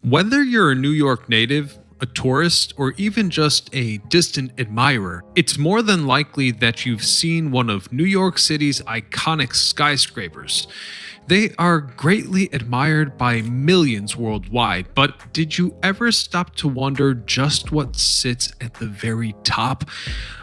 Whether you're a New York native, a tourist, or even just a distant admirer, it's more than likely that you've seen one of New York City's iconic skyscrapers. They are greatly admired by millions worldwide, but did you ever stop to wonder just what sits at the very top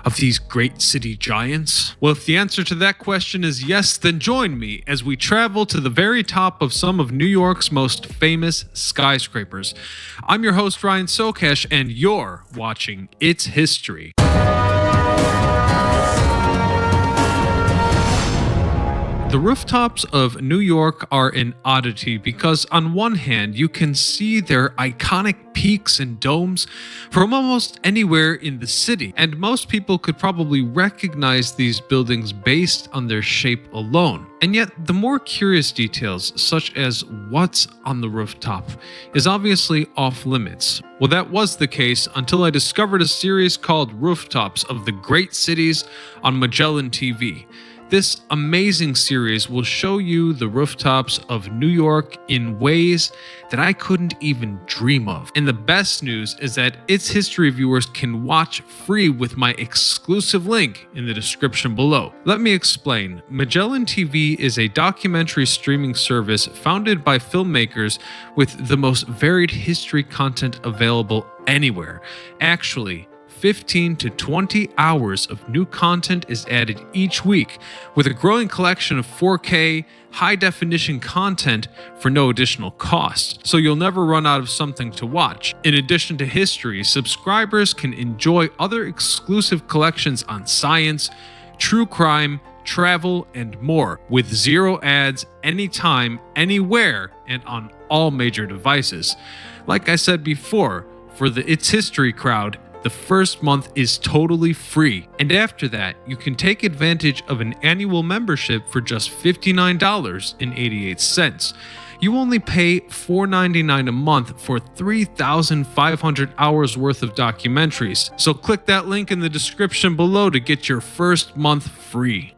of these great city giants? Well, if the answer to that question is yes, then join me as we travel to the very top of some of New York's most famous skyscrapers. I'm your host, Ryan Sokesh, and you're watching It's History. The rooftops of New York are an oddity because on one hand, you can see their iconic peaks and domes from almost anywhere in the city, and most people could probably recognize these buildings based on their shape alone. And yet, the more curious details, such as what's on the rooftop, is obviously off limits. Well, that was the case until I discovered a series called Rooftops of the Great Cities on Magellan TV. This amazing series will show you the rooftops of New York in ways that I couldn't even dream of. And the best news is that It's History viewers can watch free with my exclusive link in the description below. Let me explain. Magellan TV is a documentary streaming service founded by filmmakers with the most varied history content available anywhere. Actually, 15 to 20 hours of new content is added each week, with a growing collection of 4K, high-definition content for no additional cost, so you'll never run out of something to watch. In addition to history, subscribers can enjoy other exclusive collections on science, true crime, travel, and more, with zero ads, anytime, anywhere, and on all major devices. Like I said before, for the It's History crowd, the first month is totally free, and after that, you can take advantage of an annual membership for just $59.88. You only pay $4.99 a month for 3,500 hours worth of documentaries, so click that link in the description below to get your first month free.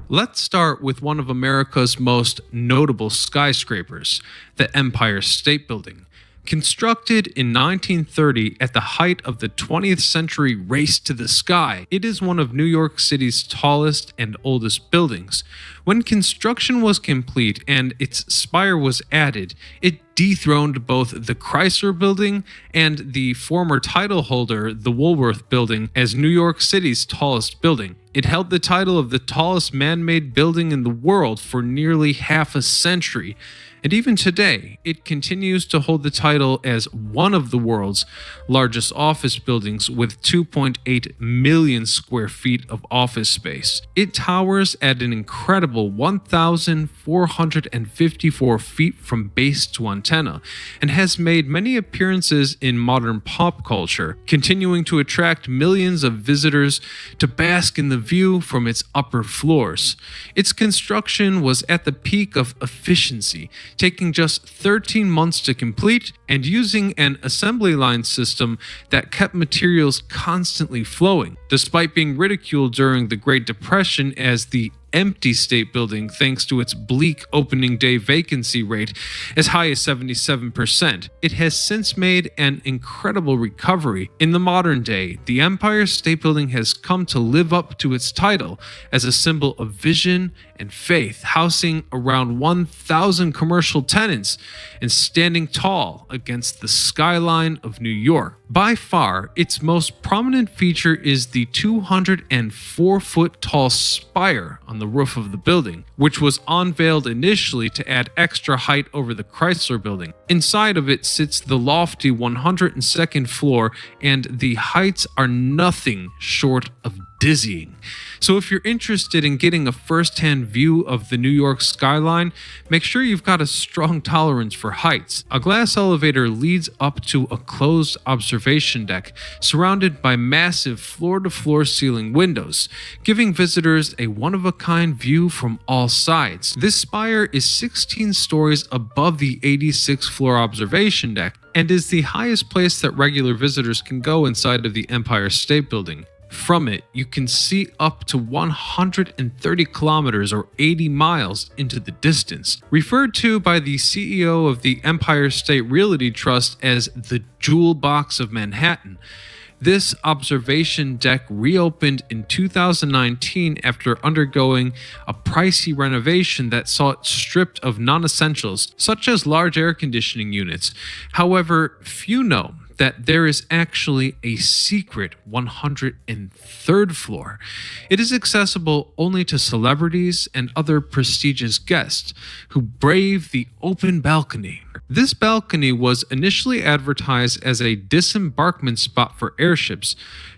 Let's start with one of America's most notable skyscrapers, the Empire State Building. Constructed in 1930 at the height of the 20th century race to the sky, it is one of New York City's tallest and oldest buildings. When construction was complete and its spire was added, it dethroned both the Chrysler Building and the former title holder, the Woolworth Building, as New York City's tallest building. It held the title of the tallest man-made building in the world for nearly half a century. And even today, it continues to hold the title as one of the world's largest office buildings with 2.8 million square feet of office space. It towers at an incredible 1,454 feet from base to antenna and has made many appearances in modern pop culture, continuing to attract millions of visitors to bask in the view from its upper floors. Its construction was at the peak of efficiency, taking just 13 months to complete and using an assembly line system that kept materials constantly flowing, despite being ridiculed during the Great Depression as the empty State Building thanks to its bleak opening day vacancy rate as high as 77%. It has since made an incredible recovery. In the modern day, the Empire State Building has come to live up to its title as a symbol of vision and faith, housing around 1,000 commercial tenants and standing tall against the skyline of New York. By far, its most prominent feature is the 204-foot tall spire on the roof of the building, which was unveiled initially to add extra height over the Chrysler Building. Inside of it sits the lofty 102nd floor, and the heights are nothing short of dizzying. So if you're interested in getting a first-hand view of the New York skyline, make sure you've got a strong tolerance for heights. A glass elevator leads up to a closed observation deck surrounded by massive floor-to-floor ceiling windows, giving visitors a one-of-a-kind view from all sides. This spire is 16 stories above the 86th floor observation deck and is the highest place that regular visitors can go inside of the Empire State Building. From it, you can see up to 130 kilometers or 80 miles into the distance. Referred to by the CEO of the Empire State Realty Trust as the Jewel Box of Manhattan, this observation deck reopened in 2019 after undergoing a pricey renovation that saw it stripped of non-essentials, such as large air conditioning units. However, few know that there is actually a secret 103rd floor. It is accessible only to celebrities and other prestigious guests who brave the open balcony. This balcony was initially advertised as a disembarkment spot for airships,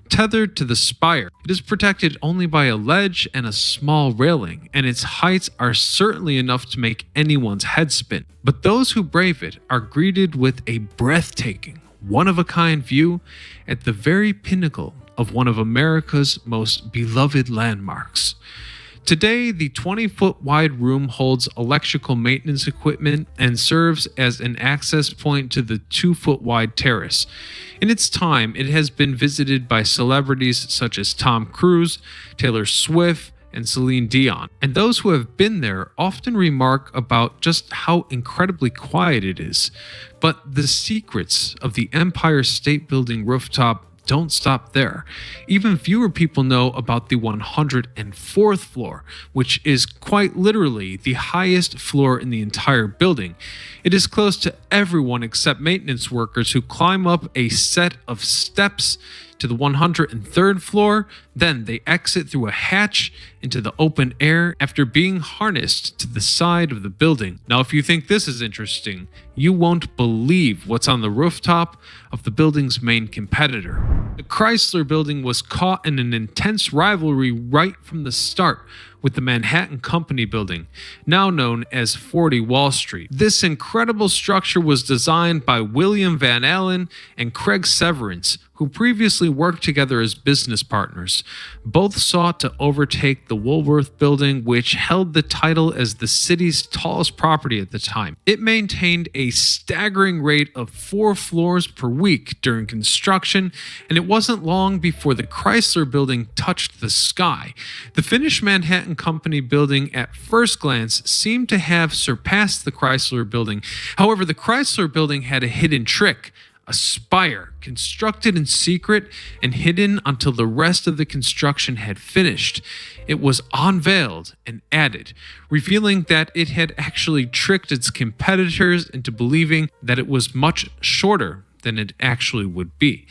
tethered to the spire. It is protected only by a ledge and a small railing, and its heights are certainly enough to make anyone's head spin. But those who brave it are greeted with a breathtaking, one-of-a-kind view at the very pinnacle of one of America's most beloved landmarks. Today, the 20-foot wide room holds electrical maintenance equipment and serves as an access point to the 2-foot wide terrace. In its time, it has been visited by celebrities such as Tom Cruise, Taylor Swift, and Celine Dion. And those who have been there often remark about just how incredibly quiet it is. But the secrets of the Empire State Building rooftop don't stop there. Even fewer people know about the 104th floor, which is quite literally the highest floor in the entire building. It is close to everyone except maintenance workers who climb up a set of steps to the 103rd floor, then they exit through a hatch into the open air after being harnessed to the side of the building. Now, if you think this is interesting, you won't believe what's on the rooftop of the building's main competitor. The Chrysler Building was caught in an intense rivalry right from the start with the Manhattan Company Building, now known as 40 Wall Street. This incredible structure was designed by William Van Allen and Craig Severance, who previously worked together as business partners. Both sought to overtake the Woolworth Building, which held the title as the city's tallest property at the time. It maintained a staggering rate of 4 floors per week during construction, and it wasn't long before the Chrysler Building touched the sky. The finished Manhattan Company Building at first glance seemed to have surpassed the Chrysler Building. However, the Chrysler Building had a hidden trick: a spire constructed in secret and hidden until the rest of the construction had finished. It was unveiled and added, revealing that it had actually tricked its competitors into believing that it was much shorter than it actually would be.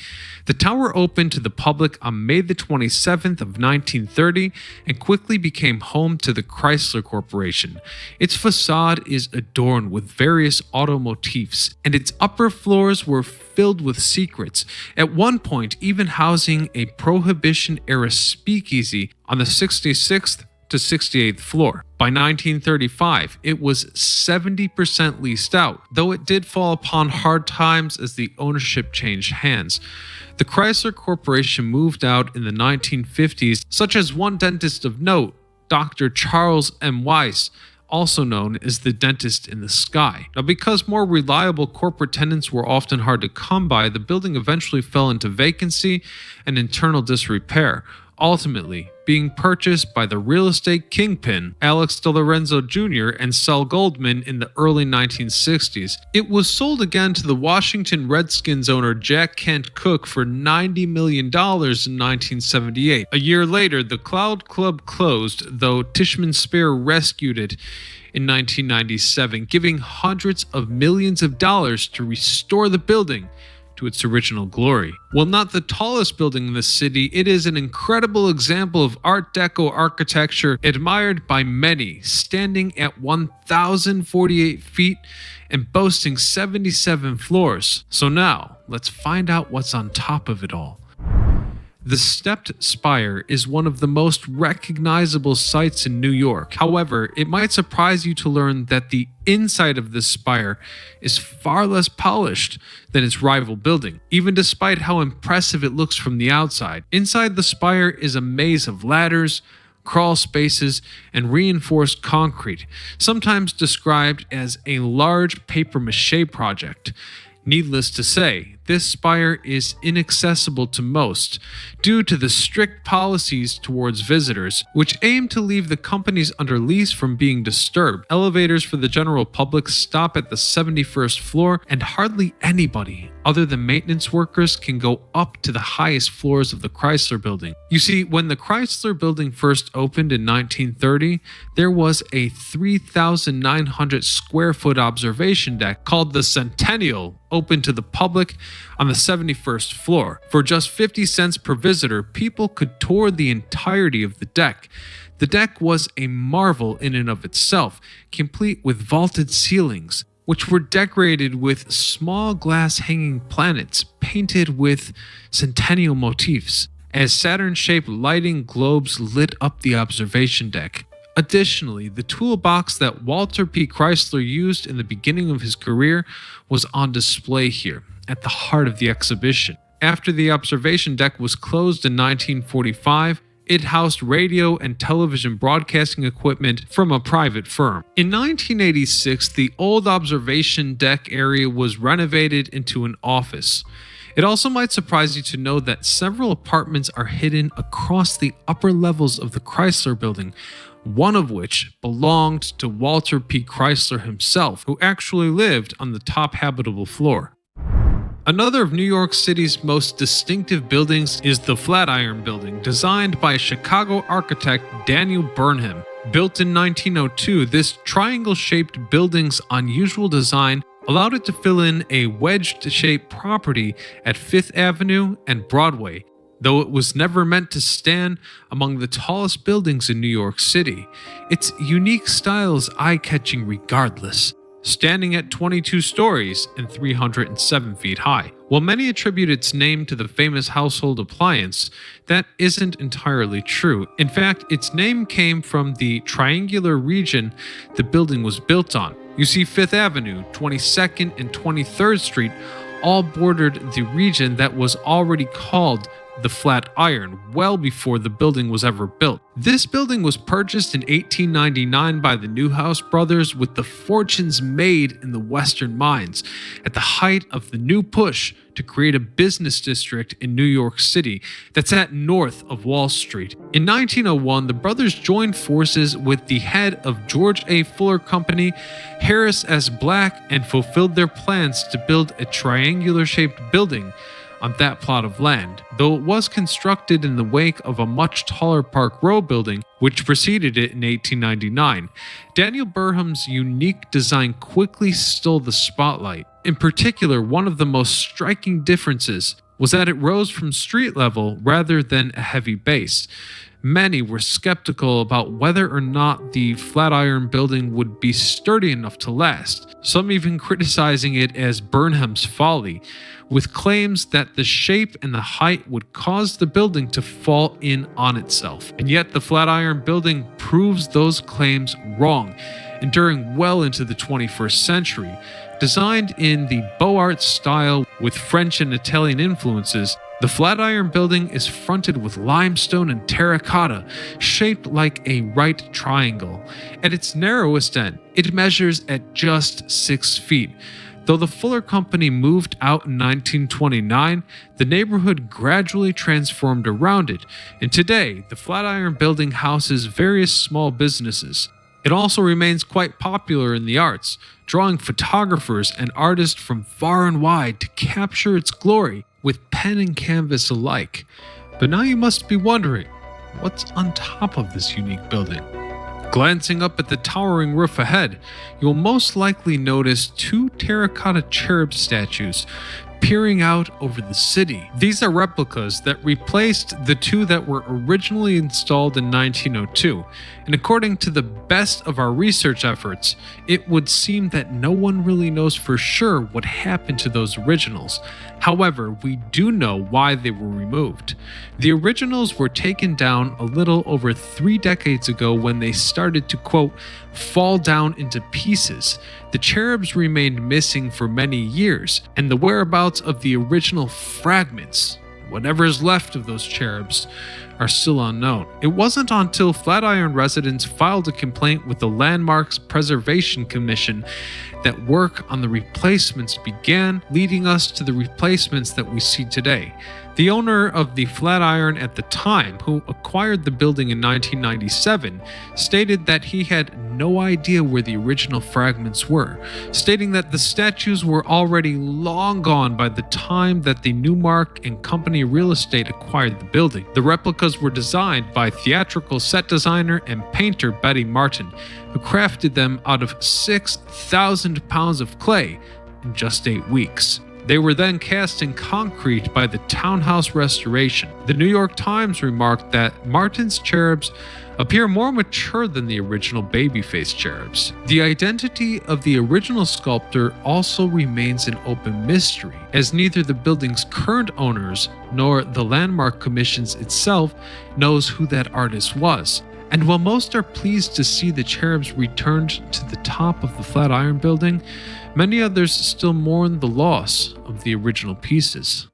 The tower opened to the public on May the 27th of 1930 and quickly became home to the Chrysler Corporation. Its facade is adorned with various auto motifs, and its upper floors were filled with secrets, at one point even housing a Prohibition-era speakeasy on the 66th to 68th floor. By 1935, it was 70% leased out, though it did fall upon hard times as the ownership changed hands. The Chrysler Corporation moved out in the 1950s, such as one dentist of note, Dr. Charles M. Weiss, also known as the dentist in the sky. Now, because more reliable corporate tenants were often hard to come by, the building eventually fell into vacancy and internal disrepair, ultimately being purchased by the real estate kingpin Alex DeLorenzo Jr. and Saul Goldman in the early 1960s. It was sold again to the Washington Redskins owner Jack Kent Cooke for $90 million in 1978. A year later, the Cloud Club closed, though Tishman Spear rescued it in 1997, giving hundreds of millions of dollars to restore the building to its original glory. While not the tallest building in the city, it is an incredible example of Art Deco architecture admired by many, standing at 1,048 feet and boasting 77 floors. So now, let's find out what's on top of it all. The stepped spire is one of the most recognizable sights in New York. However, it might surprise you to learn that the inside of this spire is far less polished than its rival building, even despite how impressive it looks from the outside. Inside the spire is a maze of ladders, crawl spaces, and reinforced concrete, sometimes described as a large papier-mâché project. Needless to say, this spire is inaccessible to most due to the strict policies towards visitors, which aim to leave the companies under lease from being disturbed. Elevators for the general public stop at the 71st floor, and hardly anybody other than maintenance workers can go up to the highest floors of the Chrysler Building. You see, when the Chrysler Building first opened in 1930, there was a 3,900 square foot observation deck called the Centennial open to the public on the 71st floor. For just 50 cents per visitor, people could tour the entirety of the deck. The deck was a marvel in and of itself, complete with vaulted ceilings, which were decorated with small glass hanging planets painted with centennial motifs, as Saturn-shaped lighting globes lit up the observation deck. Additionally, the toolbox that Walter P. Chrysler used in the beginning of his career was on display here, at the heart of the exhibition. After the observation deck was closed in 1945, it housed radio and television broadcasting equipment from a private firm. In 1986, the old observation deck area was renovated into an office. It also might surprise you to know that several apartments are hidden across the upper levels of the Chrysler Building, one of which belonged to Walter P. Chrysler himself, who actually lived on the top habitable floor. Another of New York City's most distinctive buildings is the Flatiron Building, designed by Chicago architect Daniel Burnham. Built in 1902, this triangle-shaped building's unusual design allowed it to fill in a wedge-shaped property at Fifth Avenue and Broadway, though it was never meant to stand among the tallest buildings in New York City. Its unique style is eye-catching regardless, standing at 22 stories and 307 feet high. While many attribute its name to the famous household appliance, that isn't entirely true. In fact, its name came from the triangular region the building was built on. You see, Fifth Avenue, 22nd, and 23rd Street all bordered the region that was already called the Flatiron, well before the building was ever built. This building was purchased in 1899 by the Newhouse brothers with the fortunes made in the Western mines at the height of the new push to create a business district in New York City that sat north of Wall Street. In 1901, the brothers joined forces with the head of George A. Fuller Company, Harris S. Black, and fulfilled their plans to build a triangular-shaped building on that plot of land, though it was constructed in the wake of a much taller Park Row building, which preceded it in 1899. Daniel Burnham's unique design quickly stole the spotlight. In particular, one of the most striking differences was that it rose from street level rather than a heavy base. Many were skeptical about whether or not the Flatiron Building would be sturdy enough to last, some even criticizing it as Burnham's folly, with claims that the shape and the height would cause the building to fall in on itself. And yet the Flatiron Building proves those claims wrong, enduring well into the 21st century. Designed in the Beaux Arts style with French and Italian influences, the Flatiron Building is fronted with limestone and terracotta, shaped like a right triangle. At its narrowest end, it measures at just 6 feet. Though the Fuller Company moved out in 1929, the neighborhood gradually transformed around it, and today, the Flatiron Building houses various small businesses. It also remains quite popular in the arts, drawing photographers and artists from far and wide to capture its glory with pen and canvas alike. But now you must be wondering, what's on top of this unique building? Glancing up at the towering roof ahead, you'll most likely notice 2 terracotta cherub statues peering out over the city. These are replicas that replaced the 2 that were originally installed in 1902, and according to the best of our research efforts, it would seem that no one really knows for sure what happened to those originals. However, we do know why they were removed. The originals were taken down a little over 3 decades ago when they started to, quote, fall down into pieces. The cherubs remained missing for many years, and the whereabouts of the original fragments, whatever is left of those cherubs, are still unknown. It wasn't until Flatiron residents filed a complaint with the Landmarks Preservation Commission that work on the replacements began, leading us to the replacements that we see today. The owner of the Flatiron at the time, who acquired the building in 1997, stated that he had no idea where the original fragments were, stating that the statues were already long gone by the time that the Newmark and Company Real Estate acquired the building. The replicas were designed by theatrical set designer and painter Betty Martin, who crafted them out of 6,000 pounds of clay in just 8 weeks. They were then cast in concrete by the Townhouse Restoration. The New York Times remarked that Martin's cherubs appear more mature than the original babyface cherubs. The identity of the original sculptor also remains an open mystery, as neither the building's current owners nor the Landmark Commissions itself knows who that artist was. And while most are pleased to see the cherubs returned to the top of the Flatiron building, many others still mourn the loss of the original pieces.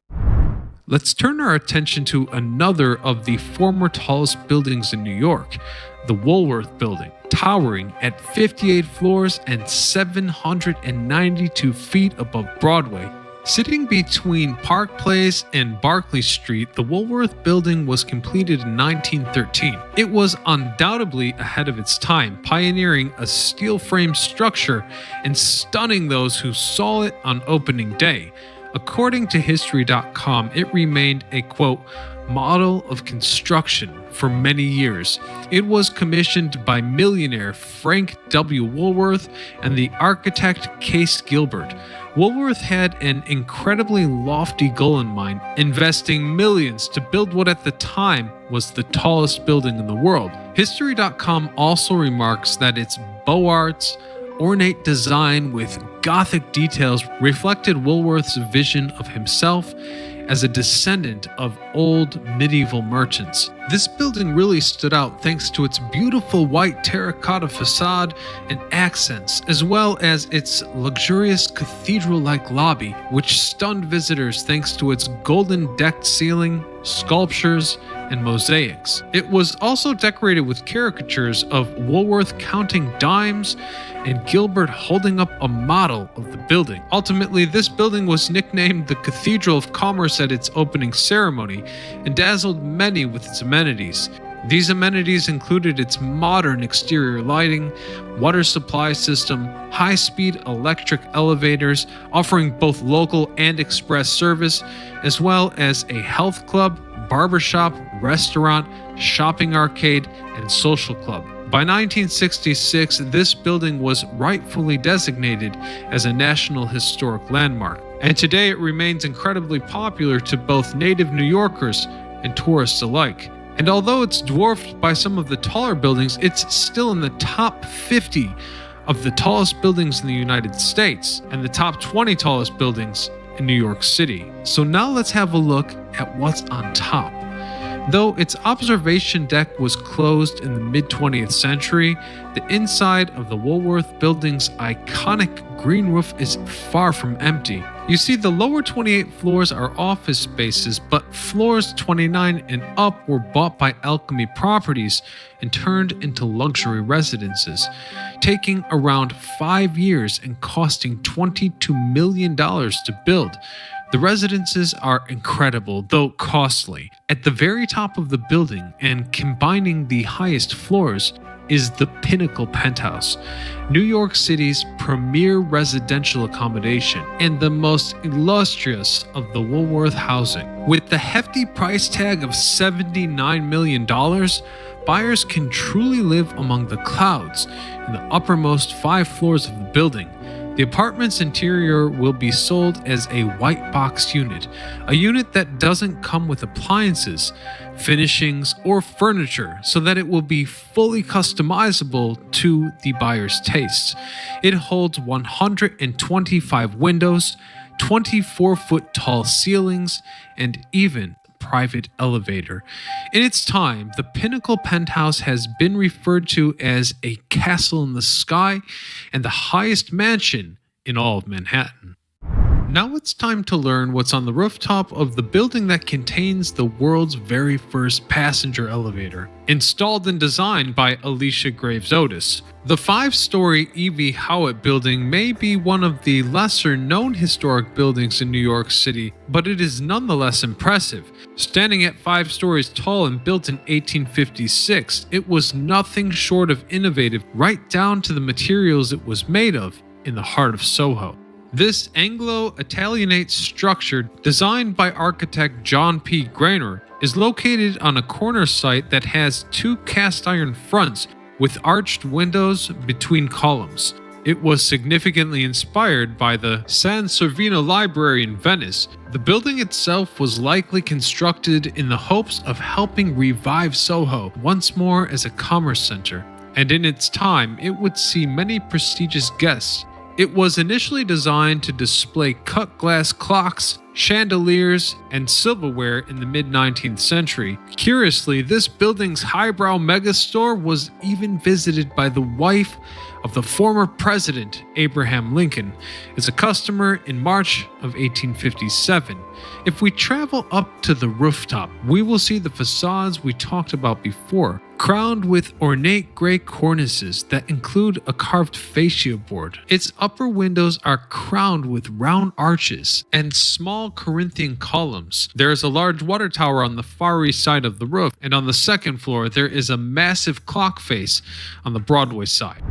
Let's turn our attention to another of the former tallest buildings in New York, the Woolworth Building, towering at 58 floors and 792 feet above Broadway. Sitting between Park Place and Barclay Street, the Woolworth Building was completed in 1913. It was undoubtedly ahead of its time, pioneering a steel frame structure and stunning those who saw it on opening day. According to History.com, it remained a, quote, model of construction for many years. It was commissioned by millionaire Frank W. Woolworth and the architect Case Gilbert. Woolworth had an incredibly lofty goal in mind, investing millions to build what at the time was the tallest building in the world. History.com also remarks that its Beaux Arts, ornate design with Gothic details reflected Woolworth's vision of himself as a descendant of old medieval merchants. This building really stood out thanks to its beautiful white terracotta facade and accents, as well as its luxurious cathedral-like lobby, which stunned visitors thanks to its golden-decked ceiling, sculptures, and mosaics. It was also decorated with caricatures of Woolworth counting dimes and Gilbert holding up a model of the building. Ultimately, this building was nicknamed the Cathedral of Commerce at its opening ceremony and dazzled many with its amenities. These amenities included its modern exterior lighting, water supply system, high-speed electric elevators offering both local and express service, as well as a health club, barbershop, restaurant, shopping arcade, and social club. By 1966, this building was rightfully designated as a National Historic Landmark, and today it remains incredibly popular to both native New Yorkers and tourists alike. And although it's dwarfed by some of the taller buildings, it's still in the top 50 of the tallest buildings in the United States and the top 20 tallest buildings in New York City. So now let's have a look at what's on top. Though its observation deck was closed in the mid-20th century, the inside of the Woolworth Building's iconic green roof is far from empty. You see, the lower 28 floors are office spaces, but floors 29 and up were bought by Alchemy Properties and turned into luxury residences, taking around 5 years and costing $22 million to build. The residences are incredible, though costly. At the very top of the building and combining the highest floors is the Pinnacle Penthouse, New York City's premier residential accommodation and the most illustrious of the Woolworth housing. With the hefty price tag of $79 million, buyers can truly live among the clouds in the uppermost 5 floors of the building. The apartment's interior will be sold as a white box unit, a unit that doesn't come with appliances, finishings, or furniture, so that it will be fully customizable to the buyer's tastes. It holds 125 windows, 24-foot tall ceilings, and even private elevator. In its time, the Pinnacle Penthouse has been referred to as a castle in the sky and the highest mansion in all of Manhattan. Now it's time to learn what's on the rooftop of the building that contains the world's very first passenger elevator, installed and designed by Alicia Graves Otis. The 5-story E.V. Howitt building may be one of the lesser known historic buildings in New York City, but it is nonetheless impressive. Standing at 5 stories tall and built in 1856, it was nothing short of innovative, right down to the materials it was made of in the heart of Soho. This Anglo-Italianate structure, designed by architect John P. Grainer, is located on a corner site that has 2 cast iron fronts with arched windows between columns. It was significantly inspired by the San Servino Library in Venice. The building itself was likely constructed in the hopes of helping revive Soho once more as a commerce center, and in its time it would see many prestigious guests. It was initially designed to display cut glass clocks, chandeliers, and silverware in the mid-19th century. Curiously, this building's highbrow megastore was even visited by the wife of the former president, Abraham Lincoln, as a customer in March of 1857. If we travel up to the rooftop, we will see the facades we talked about before, crowned with ornate gray cornices that include a carved fascia board. Its upper windows are crowned with round arches and small Corinthian columns. There is a large water tower on the far east side of the roof, and on the second floor there is a massive clock face on the Broadway side.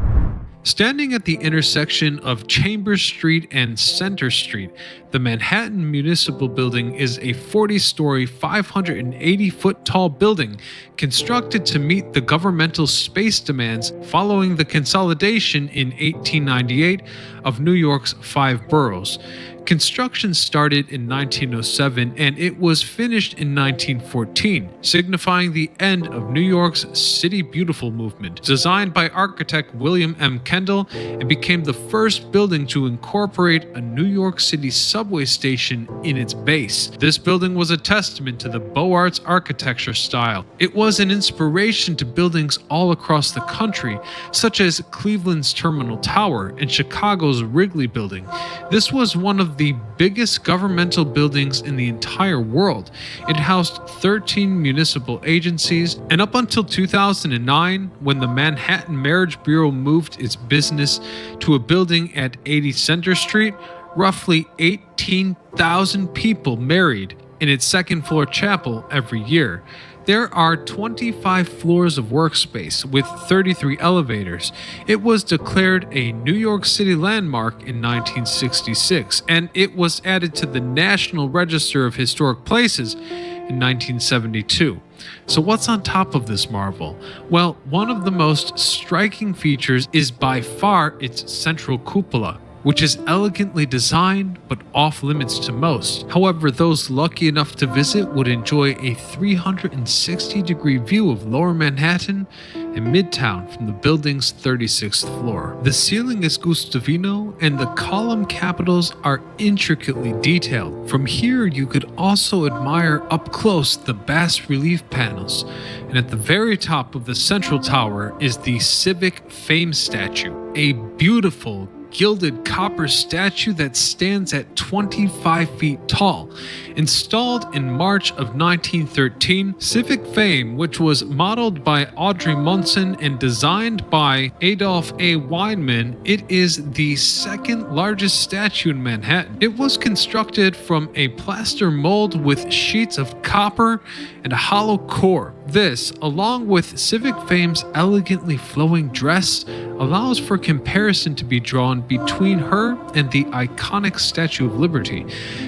Standing at the intersection of Chambers Street and Center Street, the Manhattan Municipal Building is a 40-story, 580-foot tall building constructed to meet the governmental space demands following the consolidation in 1898 of New York's 5 boroughs. Construction started in 1907 and it was finished in 1914, signifying the end of New York's City Beautiful movement. Designed by architect William M. Kendall, it became the first building to incorporate a New York City subway station in its base. This building was a testament to the Beaux-Arts architecture style. It was an inspiration to buildings all across the country, such as Cleveland's Terminal Tower and Chicago's Wrigley Building. This was one of the biggest governmental buildings in the entire world. It housed 13 municipal agencies, and up until 2009, when the Manhattan Marriage Bureau moved its business to a building at 80 Center Street, roughly 18,000 people married in its second-floor chapel every year. There are 25 floors of workspace with 33 elevators. It was declared a New York City landmark in 1966, and it was added to the National Register of Historic Places in 1972. So what's on top of this marvel? Well, one of the most striking features is by far its central cupola, which is elegantly designed but off limits to most. However, those lucky enough to visit would enjoy a 360-degree view of Lower Manhattan and Midtown from the building's 36th floor. The ceiling is Gustavino and the column capitals are intricately detailed. From here, you could also admire up close the bas-relief panels. And at the very top of the central tower is the Civic Fame statue, a beautiful gilded copper statue that stands at 25 feet tall. Installed in March of 1913, Civic Fame, which was modeled by Audrey Munson and designed by Adolph A. Weinman, it is the second largest statue in Manhattan. It was constructed from a plaster mold with sheets of copper and a hollow core. This, along with Civic Fame's elegantly flowing dress, allows for comparison to be drawn between her and the iconic Statue of Liberty.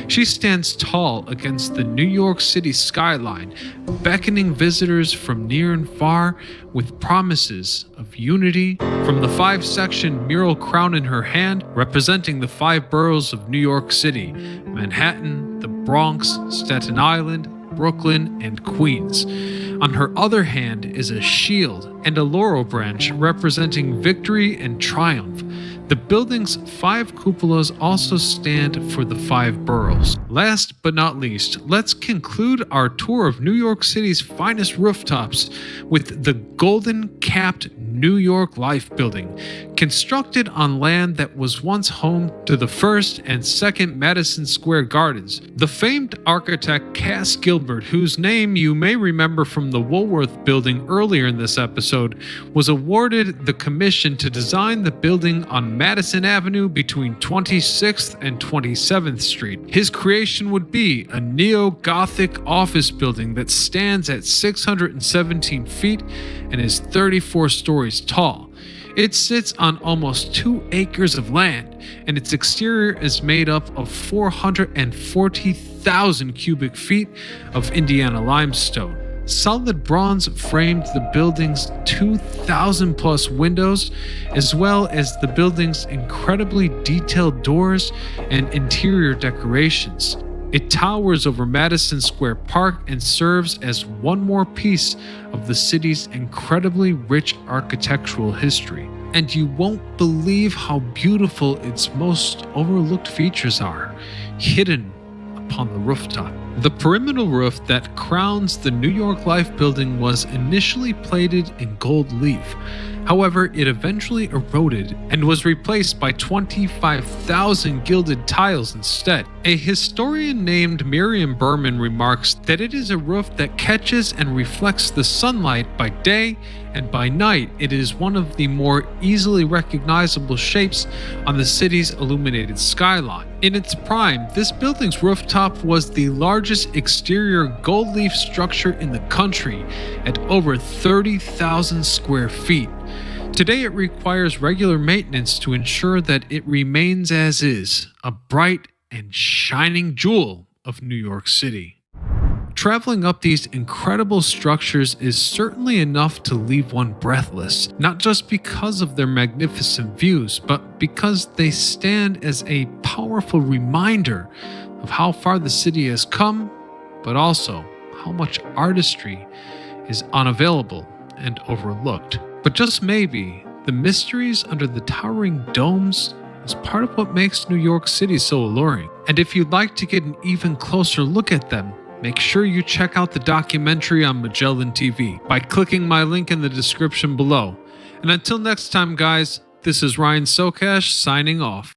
She stands tall against the New York City skyline, beckoning visitors from near and far with promises of unity. From the 5-section mural crown in her hand, representing the 5 boroughs of New York City: Manhattan, the Bronx, Staten Island, Brooklyn, and Queens. On her other hand is a shield and a laurel branch representing victory and triumph. The building's 5 cupolas also stand for the 5 boroughs. Last but not least, let's conclude our tour of New York City's finest rooftops with the golden-capped New York Life Building. constructed on land that was once home to the first and second Madison Square Gardens. The famed architect Cass Gilbert, whose name you may remember from the Woolworth building earlier in this episode, was awarded the commission to design the building on Madison Avenue between 26th and 27th Street. His creation would be a neo-Gothic office building that stands at 617 feet and is 34 stories tall. It sits on almost 2 acres of land, and its exterior is made up of 440,000 cubic feet of Indiana limestone. Solid bronze framed the building's 2,000 plus windows, as well as the building's incredibly detailed doors and interior decorations. It towers over Madison Square Park and serves as one more piece of the city's incredibly rich architectural history. And you won't believe how beautiful its most overlooked features are, hidden upon the rooftop. The pyramidal roof that crowns the New York Life building was initially plated in gold leaf. However, it eventually eroded and was replaced by 25,000 gilded tiles instead. A historian named Miriam Berman remarks that it is a roof that catches and reflects the sunlight by day, and by night it is one of the more easily recognizable shapes on the city's illuminated skyline. In its prime, this building's rooftop was the largest exterior gold leaf structure in the country at over 30,000 square feet. Today it requires regular maintenance to ensure that it remains as is, a bright and shining jewel of New York City. Traveling up these incredible structures is certainly enough to leave one breathless, not just because of their magnificent views, but because they stand as a powerful reminder of how far the city has come, but also how much artistry is unavailable and overlooked. But just maybe, the mysteries under the towering domes is part of what makes New York City so alluring. And if you'd like to get an even closer look at them, make sure you check out the documentary on Magellan TV by clicking my link in the description below. And until next time, guys, this is Ryan Sokash signing off.